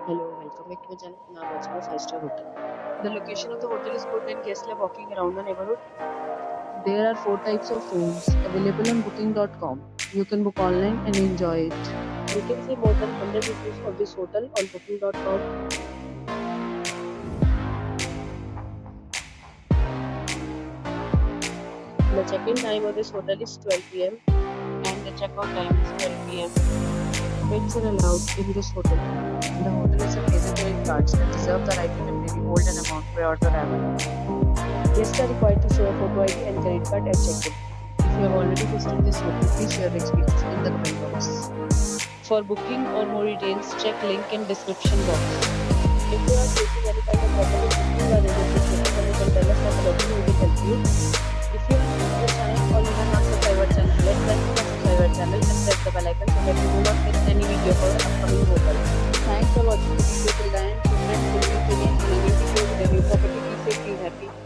Hello, welcome back to my channel. Now watching a 5-star hotel. The location of the hotel is good and guests love walking around the neighborhood. There are 4 types of rooms available on booking.com. You can book online and enjoy it. You can see more than 100 reviews of this hotel on booking.com. The check-in time of this hotel is 12 p.m. and the check-out time is 12 p.m. Pets are allowed in this hotel. The hotel is a major credit cards that reserve the right to temporarily hold an amount prior to arrival. Guests are required to show a photo ID and credit card at check-in. If you have already visited this hotel, please share your experience in the comment box. For booking or more details, check link in description box. If you are facing any kind of problem with booking or reservation, then you can tell us that the will help you. If you are new to the channel or you have not subscribed our channel yet, then you can subscribe our channel and press the bell icon so that you do not miss any video for our upcoming hotel. Thanks for watching the video till the end. Friends, will meet again in a new video with a new property. Be safe, be happy.